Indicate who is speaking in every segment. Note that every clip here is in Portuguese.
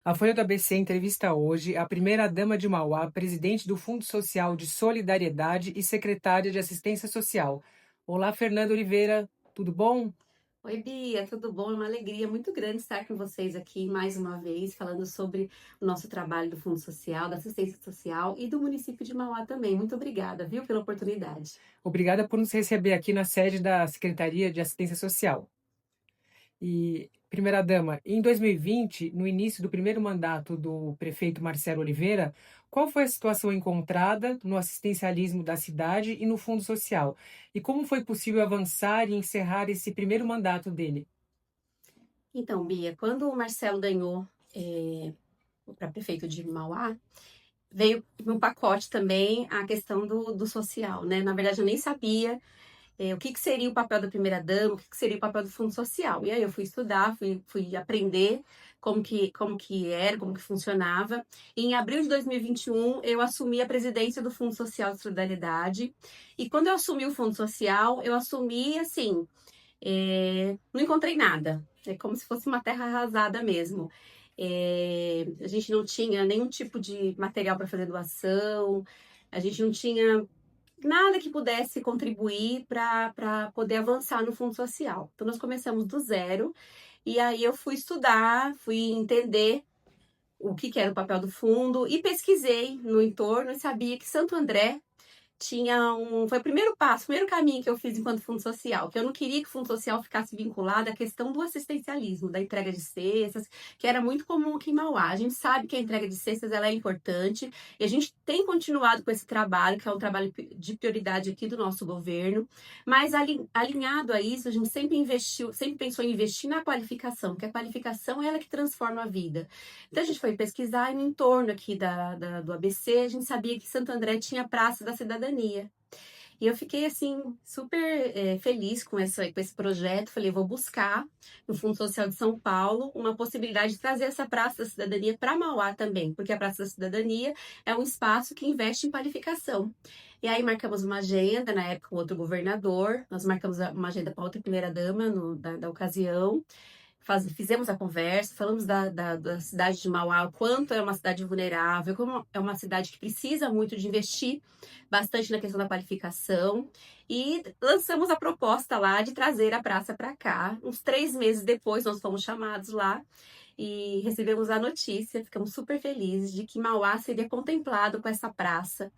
Speaker 1: A Folha do ABC entrevista hoje a primeira-dama de Mauá, presidente do Fundo Social de Solidariedade e secretária de Assistência Social. Olá, Fernanda Oliveira, tudo bom?
Speaker 2: Oi, Bia, tudo bom? É uma alegria muito grande estar com vocês aqui mais uma vez, falando sobre o nosso trabalho do Fundo Social, da Assistência Social e do município de Mauá também. Muito obrigada, viu, pela oportunidade.
Speaker 1: Obrigada por nos receber aqui na sede da Secretaria de Assistência Social. E, primeira-dama, em 2020, no início do primeiro mandato do prefeito Marcelo Oliveira, qual foi a situação encontrada no assistencialismo da cidade e no Fundo Social? E como foi possível avançar e encerrar esse primeiro mandato dele?
Speaker 2: Então, Bia, quando o Marcelo ganhou para prefeito de Mauá, veio no pacote também a questão do social, né? Na verdade, eu nem sabia o que seria o papel da primeira-dama, o que seria o papel do Fundo Social. E aí eu fui estudar, fui aprender como que era, como que funcionava. E em abril de 2021, eu assumi a presidência do Fundo Social de Solidariedade. E quando eu assumi o Fundo Social, eu assumi assim, não encontrei nada. É como se fosse uma terra arrasada mesmo. A gente não tinha nenhum tipo de material para fazer doação, a gente não tinha nada que pudesse contribuir para poder avançar no fundo social. Então, nós começamos do zero, e aí eu fui estudar, fui entender o que era o papel do fundo, e pesquisei no entorno e sabia que Santo André foi o primeiro passo, o primeiro caminho que eu fiz enquanto fundo social, que eu não queria que o fundo social ficasse vinculado à questão do assistencialismo, da entrega de cestas, que era muito comum aqui em Mauá. A gente sabe que a entrega de cestas ela é importante e a gente tem continuado com esse trabalho, que é um trabalho de prioridade aqui do nosso governo, mas alinhado a isso, a gente sempre investiu, sempre pensou em investir na qualificação, porque a qualificação é ela que transforma a vida. Então a gente foi pesquisar e no entorno aqui do ABC, a gente sabia que Santo André tinha a Praça da Cidadania. E eu fiquei assim super feliz com esse projeto. Falei, vou buscar no Fundo Social de São Paulo uma possibilidade de trazer essa Praça da Cidadania para Mauá também, porque a Praça da Cidadania é um espaço que investe em qualificação. E aí marcamos uma agenda, na época, com outro governador, nós marcamos uma agenda para outra primeira-dama da ocasião. Fizemos a conversa, falamos da cidade de Mauá, o quanto é uma cidade vulnerável, como é uma cidade que precisa muito de investir bastante na questão da qualificação, e lançamos a proposta lá de trazer a praça para cá. Uns 3 meses depois, nós fomos chamados lá e recebemos a notícia, ficamos super felizes de que Mauá seria contemplado com essa praça.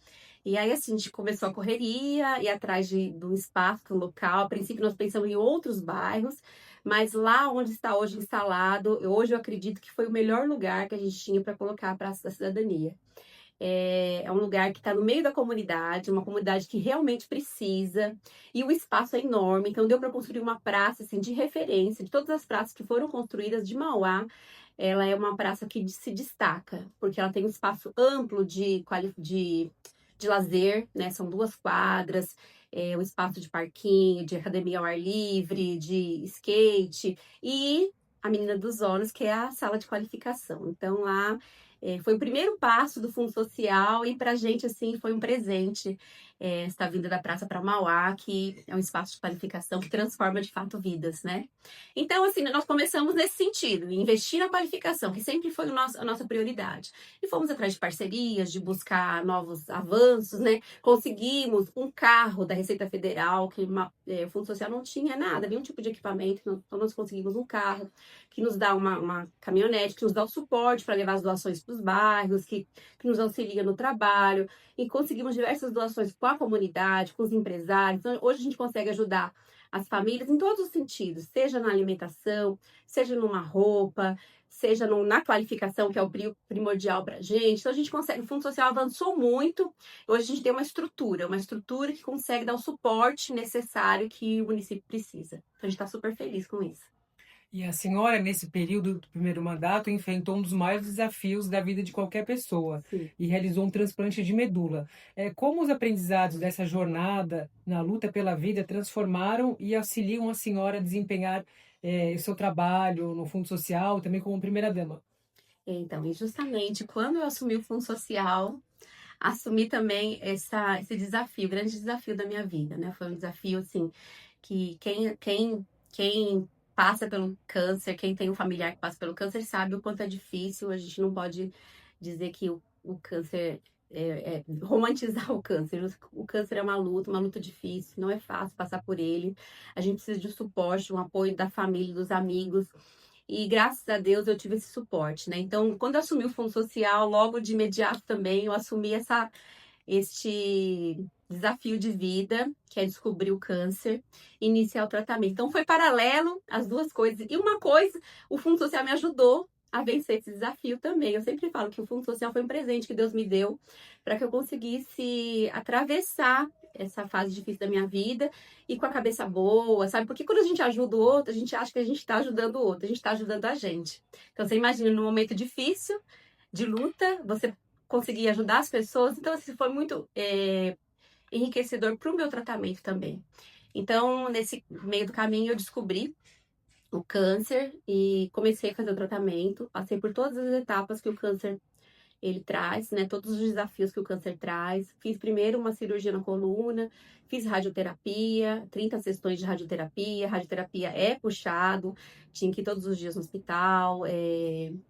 Speaker 2: E aí, assim, a gente começou a correria, ir atrás de um espaço, de um local. A princípio, nós pensamos em outros bairros, mas lá onde está hoje instalado, hoje eu acredito que foi o melhor lugar que a gente tinha para colocar a Praça da Cidadania. É um lugar que está no meio da comunidade, uma comunidade que realmente precisa, e o espaço é enorme, então deu para construir uma praça assim, de referência, de todas as praças que foram construídas de Mauá. Ela é uma praça que se destaca, porque ela tem um espaço amplo de lazer, né? São 2 quadras, um espaço de parquinho, de academia ao ar livre, de skate, e a Menina dos Olhos, que é a sala de qualificação. Então, lá foi o primeiro passo do Fundo Social e para a gente, assim, foi um presente essa vinda da Praça para Mauá, que é um espaço de qualificação que transforma, de fato, vidas, né? Então, assim, nós começamos nesse sentido, investir na qualificação, que sempre foi a nossa prioridade. E fomos atrás de parcerias, de buscar novos avanços, né? Conseguimos um carro da Receita Federal, que o Fundo Social não tinha nada, nenhum tipo de equipamento, então nós conseguimos um carro que nos dá uma caminhonete, que nos dá o suporte para levar as doações para os bairros, que nos auxilia no trabalho, e conseguimos diversas doações com a comunidade, com os empresários. Então, hoje a gente consegue ajudar as famílias em todos os sentidos, seja na alimentação, seja numa roupa, seja na qualificação, que é o primordial para a gente. Então, a gente consegue, o Fundo Social avançou muito, hoje a gente tem uma estrutura que consegue dar o suporte necessário que o município precisa. Então, a gente está super feliz com isso.
Speaker 1: E a senhora, nesse período do primeiro mandato, enfrentou um dos maiores desafios da vida de qualquer pessoa
Speaker 2: Sim.
Speaker 1: e realizou um transplante de medula. Como os aprendizados dessa jornada na luta pela vida transformaram e auxiliam a senhora a desempenhar o seu trabalho no Fundo Social, também como primeira-dama?
Speaker 2: Então, e justamente quando eu assumi o Fundo Social, assumi também esse desafio, grande desafio da minha vida, né? Foi um desafio, assim, que quem passa pelo câncer, quem tem um familiar que passa pelo câncer sabe o quanto é difícil. A gente não pode dizer que o câncer romantizar o câncer. O câncer é uma luta difícil, não é fácil passar por ele. A gente precisa de um suporte, um apoio da família, dos amigos. E graças a Deus eu tive esse suporte, né? Então, quando eu assumi o Fundo Social, logo de imediato também eu assumi este desafio de vida, que é descobrir o câncer e iniciar o tratamento. Então, foi paralelo as duas coisas. E uma coisa, o Fundo Social me ajudou a vencer esse desafio também. Eu sempre falo que o Fundo Social foi um presente que Deus me deu para que eu conseguisse atravessar essa fase difícil da minha vida e com a cabeça boa, sabe? Porque quando a gente ajuda o outro, a gente acha que a gente está ajudando o outro, a gente está ajudando a gente. Então, você imagina num momento difícil, de luta, você conseguir ajudar as pessoas. Então, assim, foi muito enriquecedor para o meu tratamento também. Então, nesse meio do caminho, eu descobri o câncer e comecei a fazer o tratamento. Passei por todas as etapas que o câncer ele traz, né? Todos os desafios que o câncer traz. Fiz primeiro uma cirurgia na coluna, fiz radioterapia, 30 sessões de radioterapia. Radioterapia é puxado, tinha que ir todos os dias no hospital,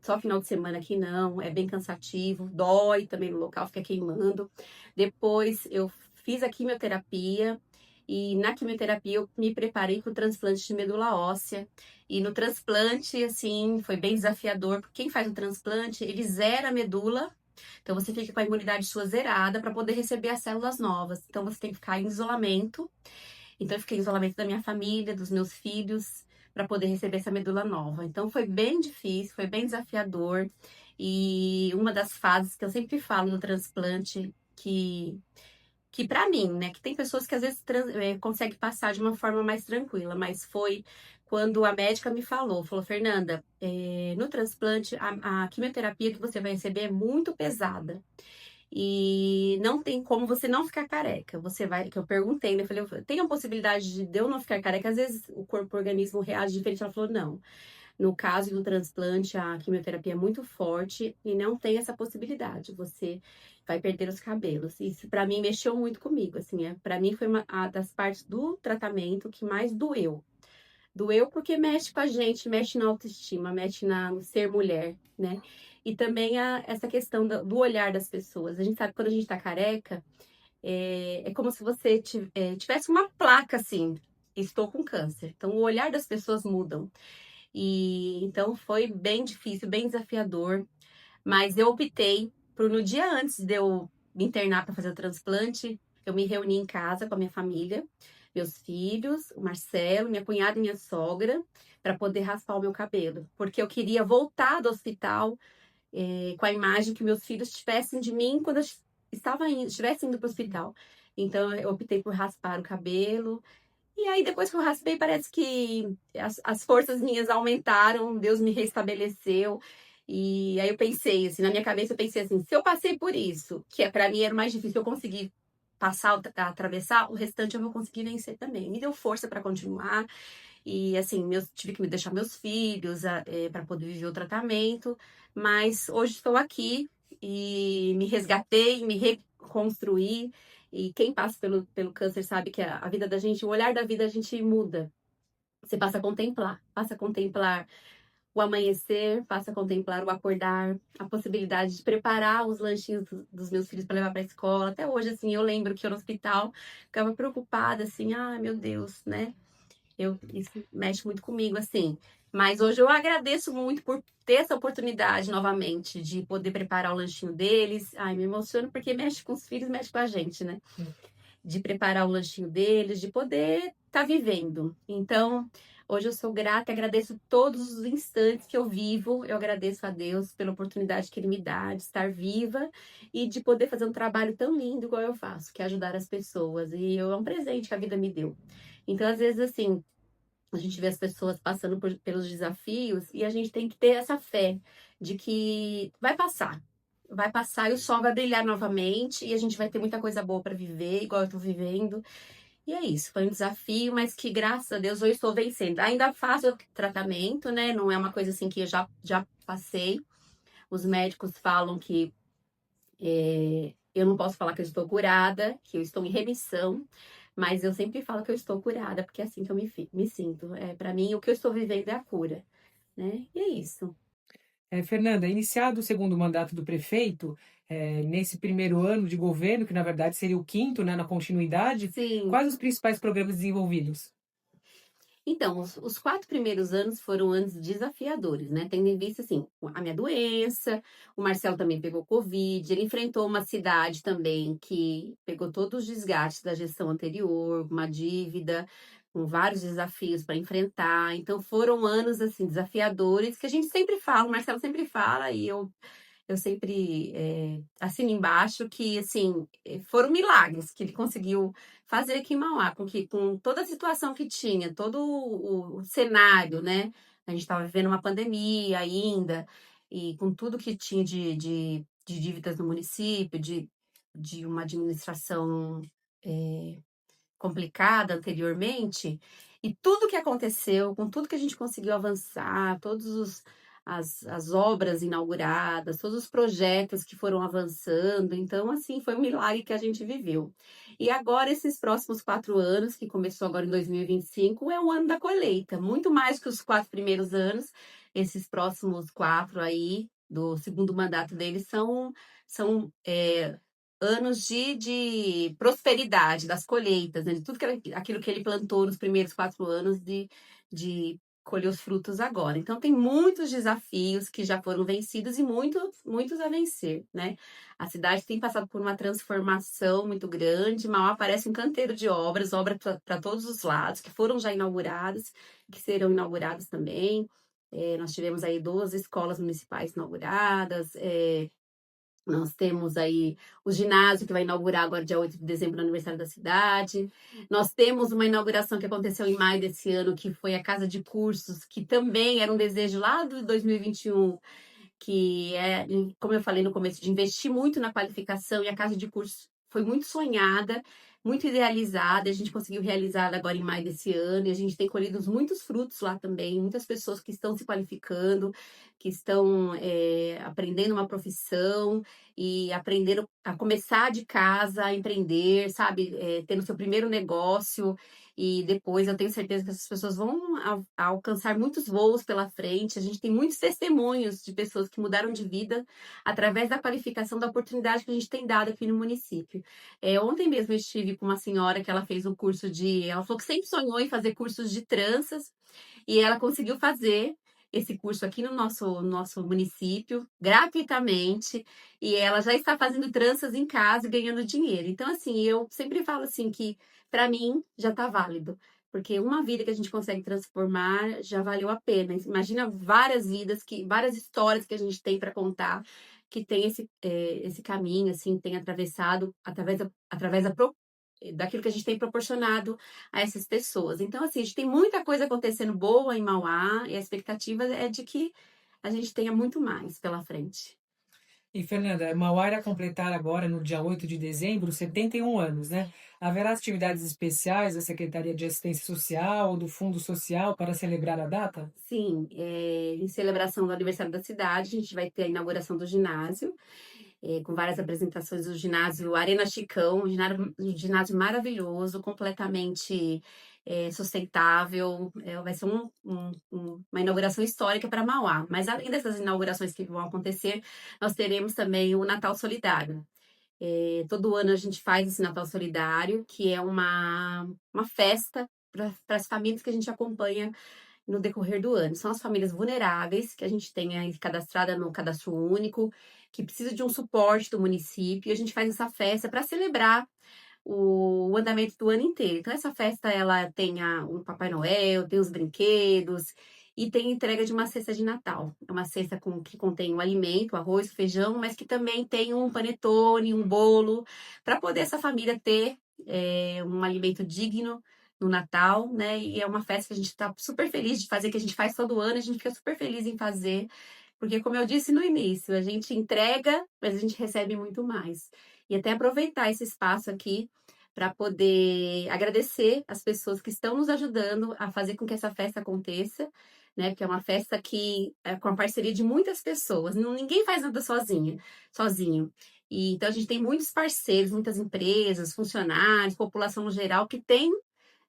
Speaker 2: só final de semana que não, é bem cansativo, dói também no local, fica queimando. Depois eu fiz a quimioterapia. E na quimioterapia eu me preparei para o transplante de medula óssea. E no transplante, assim, foi bem desafiador, porque quem faz o transplante, ele zera a medula, então você fica com a imunidade sua zerada para poder receber as células novas. Então você tem que ficar em isolamento. Então eu fiquei em isolamento da minha família, dos meus filhos, para poder receber essa medula nova. Então foi bem difícil, foi bem desafiador. E uma das fases que eu sempre falo no transplante, que para mim, né, que tem pessoas que às vezes conseguem passar de uma forma mais tranquila, mas foi quando a médica me falou, Fernanda, no transplante, a quimioterapia que você vai receber é muito pesada. E não tem como você não ficar careca. Você vai, que eu perguntei, né? Eu falei, tem a possibilidade de eu não ficar careca? Às vezes o organismo reage diferente. Ela falou, não. No caso do transplante, a quimioterapia é muito forte e não tem essa possibilidade. Você vai perder os cabelos. Isso para mim mexeu muito comigo, assim, para mim foi uma das partes do tratamento que mais doeu. Doeu porque mexe com a gente, mexe na autoestima, mexe no ser mulher, né? E também essa questão do olhar das pessoas. A gente sabe que quando a gente tá careca, é como se você tivesse uma placa assim, estou com câncer. Então o olhar das pessoas mudam. E então foi bem difícil, bem desafiador, mas eu optei por no dia antes de eu me internar para fazer o transplante, eu me reuni em casa com a minha família, meus filhos, o Marcelo, minha cunhada e minha sogra, para poder raspar o meu cabelo, porque eu queria voltar do hospital com a imagem que meus filhos tivessem de mim quando eu estivesse indo para o hospital. Então eu optei por raspar o cabelo. E aí, depois que eu raspei, parece que as forças minhas aumentaram, Deus me restabeleceu. E aí eu pensei, assim, na minha cabeça eu pensei assim, se eu passei por isso, que para mim era o mais difícil, eu conseguir passar, atravessar, o restante eu vou conseguir vencer também. Me deu força para continuar. E assim, tive que me deixar meus filhos para poder viver o tratamento. Mas hoje estou aqui e me resgatei, me reconstruí. E quem passa pelo câncer sabe que a vida da gente, o olhar da vida a gente muda. Você passa a contemplar o amanhecer, passa a contemplar o acordar, a possibilidade de preparar os lanchinhos dos meus filhos para levar para a escola. Até hoje, assim, eu lembro que eu no hospital ficava preocupada, assim, ah, meu Deus, né? Isso mexe muito comigo, assim. Mas hoje eu agradeço muito por ter essa oportunidade novamente de poder preparar o lanchinho deles. Ai, me emociono porque mexe com os filhos, mexe com a gente, né? De preparar o lanchinho deles, de poder estar vivendo. Então, hoje eu sou grata e agradeço todos os instantes que eu vivo. Eu agradeço a Deus pela oportunidade que Ele me dá de estar viva e de poder fazer um trabalho tão lindo igual eu faço, que é ajudar as pessoas. E é um presente que a vida me deu. Então, às vezes, assim, a gente vê as pessoas passando pelos desafios e a gente tem que ter essa fé de que vai passar e o sol vai brilhar novamente e a gente vai ter muita coisa boa para viver, igual eu tô vivendo. E é isso, foi um desafio, mas que graças a Deus eu estou vencendo. Ainda faço o tratamento, né? Não é uma coisa assim que eu já passei. Os médicos falam que eu não posso falar que eu estou curada, que eu estou em remissão, mas eu sempre falo que eu estou curada, porque é assim que eu me sinto. Para mim, o que eu estou vivendo é a cura, né? E é isso.
Speaker 1: Fernanda, iniciado o segundo mandato do prefeito, nesse primeiro ano de governo, que na verdade seria o quinto, né, na continuidade,
Speaker 2: Sim.
Speaker 1: quais os principais programas desenvolvidos?
Speaker 2: Então, os 4 primeiros anos foram anos desafiadores, né, tendo em vista, assim, a minha doença, o Marcelo também pegou covid, ele enfrentou uma cidade também que pegou todos os desgastes da gestão anterior, uma dívida, com vários desafios para enfrentar, então foram anos, assim, desafiadores que a gente sempre fala, o Marcelo sempre fala e eu sempre assino embaixo que, assim, foram milagres que ele conseguiu fazer aqui em Mauá, porque com toda a situação que tinha, todo o cenário, né? A gente estava vivendo uma pandemia ainda, e com tudo que tinha de dívidas no município, de uma administração eh, complicada anteriormente, e tudo que aconteceu, com tudo que a gente conseguiu avançar, todos as obras inauguradas, todos os projetos que foram avançando, então, assim, foi um milagre que a gente viveu. E agora, esses próximos 4 anos, que começou agora em 2025, é o ano da colheita, muito mais que os 4 primeiros anos, esses próximos 4 aí, do segundo mandato dele, são anos de prosperidade, das colheitas, né? De tudo aquilo que ele plantou nos primeiros 4 anos, de colher os frutos agora. Então, tem muitos desafios que já foram vencidos e muitos, muitos a vencer, né? A cidade tem passado por uma transformação muito grande. Mauá parece um canteiro de obras, obras para todos os lados, que foram já inauguradas, que serão inauguradas também. Nós tivemos aí 12 escolas municipais inauguradas, nós temos aí o ginásio que vai inaugurar agora dia 8 de dezembro no aniversário da cidade. Nós temos uma inauguração que aconteceu em maio desse ano, que foi a casa de cursos, que também era um desejo lá do 2021, que é, como eu falei no começo, de investir muito na qualificação, e a casa de cursos foi muito sonhada, muito idealizada, a gente conseguiu realizar agora em maio desse ano, e a gente tem colhido muitos frutos lá também, muitas pessoas que estão se qualificando, que estão aprendendo uma profissão e aprendendo a começar de casa, a empreender, sabe, tendo seu primeiro negócio, e depois eu tenho certeza que essas pessoas vão alcançar muitos voos pela frente. A gente tem muitos testemunhos de pessoas que mudaram de vida através da qualificação, da oportunidade que a gente tem dado aqui no município. Ontem mesmo eu estive com uma senhora que ela fez um curso de. Ela falou que sempre sonhou em fazer cursos de tranças e ela conseguiu fazer esse curso aqui no nosso município, gratuitamente, e ela já está fazendo tranças em casa e ganhando dinheiro. Então, assim, eu sempre falo assim que para mim já está válido, porque uma vida que a gente consegue transformar já valeu a pena. Imagina várias vidas, várias histórias que a gente tem para contar, que tem esse caminho, assim, tem atravessado através daquilo que a gente tem proporcionado a essas pessoas. Então, assim, a gente tem muita coisa acontecendo boa em Mauá, e a expectativa é de que a gente tenha muito mais pela frente.
Speaker 1: E, Fernanda, Mauá irá completar agora, no dia 8 de dezembro, 71 anos, né? Haverá atividades especiais da Secretaria de Assistência Social ou do Fundo Social para celebrar a data?
Speaker 2: Sim, em celebração do aniversário da cidade, a gente vai ter a inauguração do ginásio, com várias apresentações do ginásio Arena Chicão, um ginásio maravilhoso, completamente sustentável. Vai ser uma inauguração histórica para Mauá. Mas além dessas inaugurações que vão acontecer, nós teremos também o Natal Solidário. Todo ano a gente faz esse Natal Solidário, que é uma festa para as famílias que a gente acompanha no decorrer do ano. São as famílias vulneráveis que a gente tem aí cadastrada no cadastro único, que precisa de um suporte do município, e a gente faz essa festa para celebrar o andamento do ano inteiro. Então, essa festa, ela tem o Papai Noel, tem os brinquedos e tem entrega de uma cesta de Natal. É uma cesta que contém o alimento, arroz, feijão, mas que também tem um panetone, um bolo, para poder essa família ter um alimento digno no Natal, né? E é uma festa que a gente está super feliz de fazer, que a gente faz todo ano, a gente fica super feliz em fazer, porque, como eu disse no início, a gente entrega, mas a gente recebe muito mais. E até aproveitar esse espaço aqui para poder agradecer as pessoas que estão nos ajudando a fazer com que essa festa aconteça, né? Porque é uma festa que é com a parceria de muitas pessoas. Ninguém faz nada sozinho. E, então, a gente tem muitos parceiros, muitas empresas, funcionários, população no geral, que tem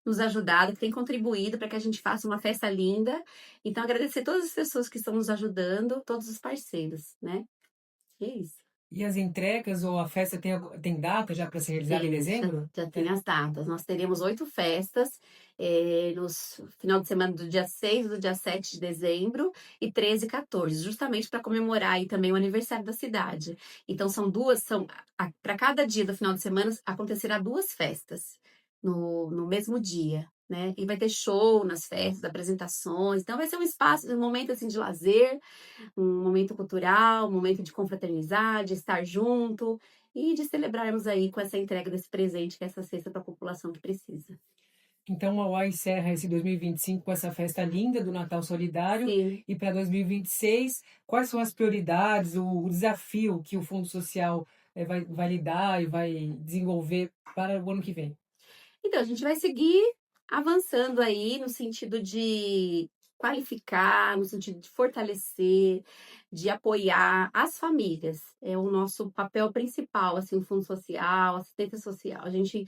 Speaker 2: nos ajudado, que tem contribuído para que a gente faça uma festa linda. Então, agradecer todas as pessoas que estão nos ajudando, todos os parceiros, né? E é isso.
Speaker 1: E as entregas ou a festa tem data já para ser realizada em
Speaker 2: Tem,
Speaker 1: dezembro?
Speaker 2: já tem as datas. Nós teremos 8 festas, nos final de semana do dia 6 e do dia 7 de dezembro, e 13 e 14, justamente para comemorar aí também o aniversário da cidade. Então, para cada dia do final de semana acontecerá 2 festas no mesmo dia. Né? E vai ter show nas festas, apresentações. Então, vai ser um espaço, um momento assim de lazer, um momento cultural, um momento de confraternizar, de estar junto e de celebrarmos aí com essa entrega desse presente, que é essa cesta para a população que precisa.
Speaker 1: Então, a UA encerra esse 2025 com essa festa linda do Natal Solidário.
Speaker 2: Sim.
Speaker 1: E para 2026, quais são as prioridades, o desafio que o Fundo Social vai lidar e vai desenvolver para o ano que vem?
Speaker 2: Então, a gente vai seguir avançando aí no sentido de qualificar, no sentido de fortalecer, de apoiar as famílias. É o nosso papel principal, assim, o Fundo Social, assistência social. A gente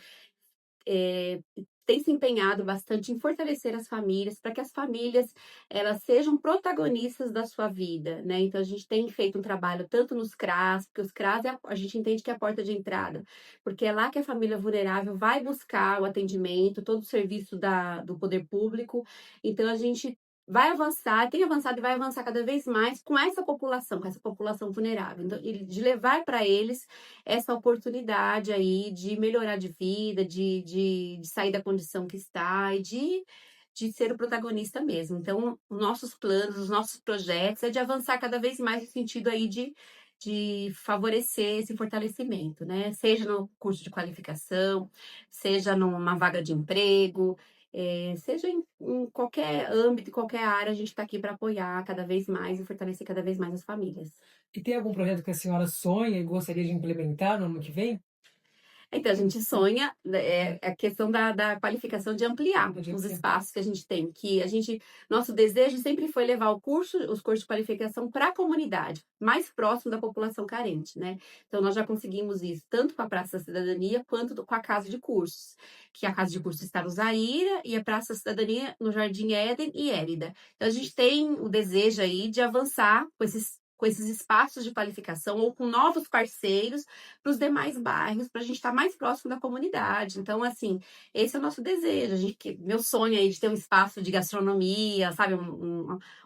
Speaker 2: eh, tem se empenhado bastante em fortalecer as famílias, para que as famílias elas sejam protagonistas da sua vida, né? Então a gente tem feito um trabalho tanto nos CRAS, porque os CRAS a gente entende que é a porta de entrada, porque é lá que a família vulnerável vai buscar o atendimento, todo o serviço do poder público. Então a gente vai avançar, tem avançado e vai avançar cada vez mais com com essa população vulnerável, então, de levar para eles essa oportunidade aí de melhorar de vida, de sair da condição que está e de ser o protagonista mesmo. Então, os nossos planos, os nossos projetos é de avançar cada vez mais no sentido aí de favorecer esse fortalecimento, né? Seja no curso de qualificação, seja numa vaga de emprego, seja em qualquer âmbito, qualquer área, a gente está aqui para apoiar cada vez mais e fortalecer cada vez mais as famílias.
Speaker 1: E tem algum projeto que a senhora sonha e gostaria de implementar no ano que vem?
Speaker 2: Então, a gente sonha, né, a questão da qualificação de ampliar
Speaker 1: Pode
Speaker 2: os
Speaker 1: ser.
Speaker 2: espaços que a gente tem, nosso desejo sempre foi levar os cursos de qualificação para a comunidade, mais próximo da população carente, né? Então, nós já conseguimos isso, tanto com a Praça da Cidadania, quanto com a Casa de Cursos, que a Casa de Cursos está no Zaira e a Praça da Cidadania no Jardim Éden e Érida. Então, a gente tem o desejo aí de avançar com esses espaços de qualificação ou com novos parceiros para os demais bairros, para a gente estar mais próximo da comunidade. Então, assim, esse é o nosso desejo. Meu sonho aí de ter um espaço de gastronomia, sabe?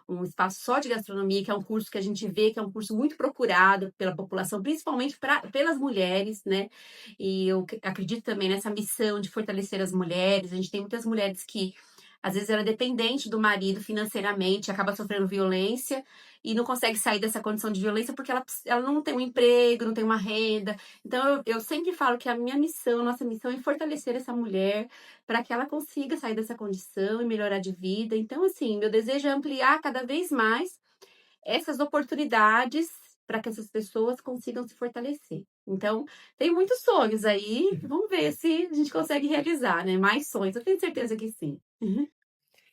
Speaker 2: Um espaço só de gastronomia, que é um curso que a gente vê que é um curso muito procurado pela população, principalmente pelas mulheres, né? E eu acredito também nessa missão de fortalecer as mulheres. A gente tem muitas mulheres que às vezes ela é dependente do marido financeiramente, acaba sofrendo violência e não consegue sair dessa condição de violência porque ela não tem um emprego, não tem uma renda. Então, eu sempre falo que a minha missão, nossa missão é fortalecer essa mulher para que ela consiga sair dessa condição e melhorar de vida. Então, assim, meu desejo é ampliar cada vez mais essas oportunidades para que essas pessoas consigam se fortalecer. Então, tem muitos sonhos aí, vamos ver se a gente consegue realizar, né? Mais sonhos, eu tenho certeza que sim.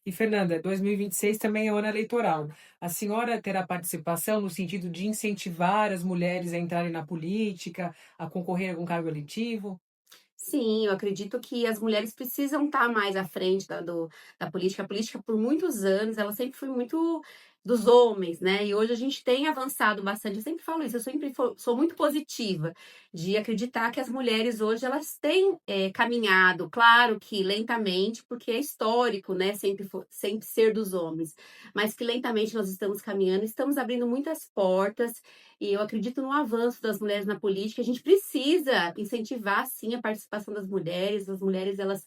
Speaker 1: E, Fernanda, 2026 também é o ano eleitoral. A senhora terá participação no sentido de incentivar as mulheres a entrarem na política, a concorrer a algum cargo eletivo?
Speaker 2: Sim, eu acredito que as mulheres precisam estar mais à frente da política. A política, por muitos anos, ela sempre foi muito dos homens, né? E hoje a gente tem avançado bastante. Eu sempre falo isso, eu sempre sou muito positiva de acreditar que as mulheres hoje elas têm caminhado, claro que lentamente, porque é histórico, né? Sempre ser dos homens, mas que lentamente nós estamos caminhando, estamos abrindo muitas portas. E eu acredito no avanço das mulheres na política. A gente precisa incentivar, sim, a participação das mulheres. As mulheres, elas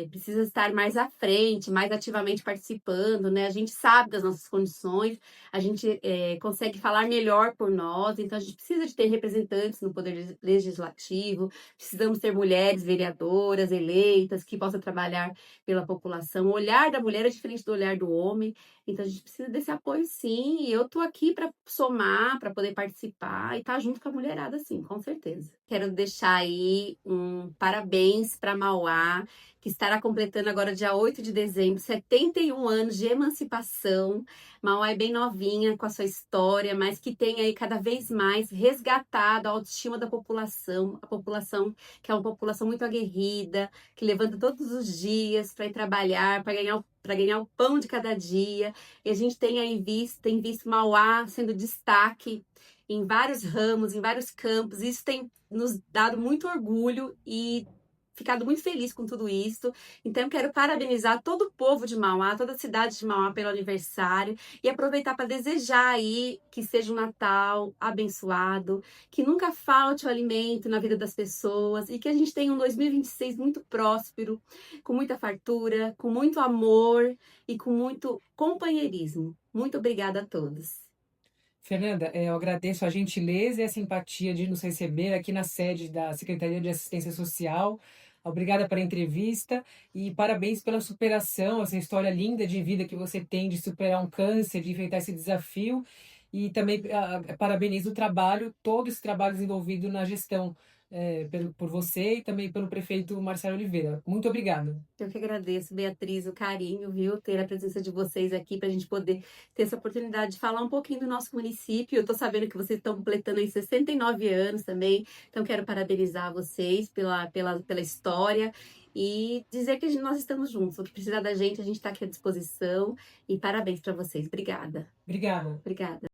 Speaker 2: precisam estar mais à frente, mais ativamente participando, né? A gente sabe das nossas condições, a gente consegue falar melhor por nós. Então, a gente precisa de ter representantes no poder legislativo. Precisamos ter mulheres vereadoras eleitas que possam trabalhar pela população. O olhar da mulher é diferente do olhar do homem. Então, a gente precisa desse apoio, sim. E eu tô aqui para somar, para poder participar e estar junto com a mulherada, sim, com certeza. Quero deixar aí um parabéns para Mauá, que estará completando agora dia 8 de dezembro, 71 anos de emancipação. Mauá é bem novinha com a sua história, mas que tem aí cada vez mais resgatado a autoestima da população, a população que é uma população muito aguerrida, que levanta todos os dias para ir trabalhar, para ganhar o pão de cada dia. E a gente tem visto Mauá sendo destaque em vários ramos, em vários campos. Isso tem nos dado muito orgulho e ficado muito feliz com tudo isso. Então, eu quero parabenizar todo o povo de Mauá, toda a cidade de Mauá pelo aniversário e aproveitar para desejar aí que seja um Natal abençoado, que nunca falte o alimento na vida das pessoas e que a gente tenha um 2026 muito próspero, com muita fartura, com muito amor e com muito companheirismo. Muito obrigada a todos.
Speaker 1: Fernanda, eu agradeço a gentileza e a simpatia de nos receber aqui na sede da Secretaria de Assistência Social. Obrigada pela entrevista e parabéns pela superação, essa história linda de vida que você tem de superar um câncer, de enfrentar esse desafio. E também parabenizo o trabalho, todo esse trabalho desenvolvido na gestão, por você e também pelo prefeito Marcelo Oliveira. Muito obrigada.
Speaker 2: Eu que agradeço, Beatriz, o carinho, viu? Ter a presença de vocês aqui para a gente poder ter essa oportunidade de falar um pouquinho do nosso município. Eu estou sabendo que vocês estão completando aí 69 anos também, então quero parabenizar vocês pela história e dizer que nós estamos juntos. O que precisar da gente, a gente está aqui à disposição. E parabéns para vocês. Obrigada.
Speaker 1: Obrigada.
Speaker 2: Obrigada.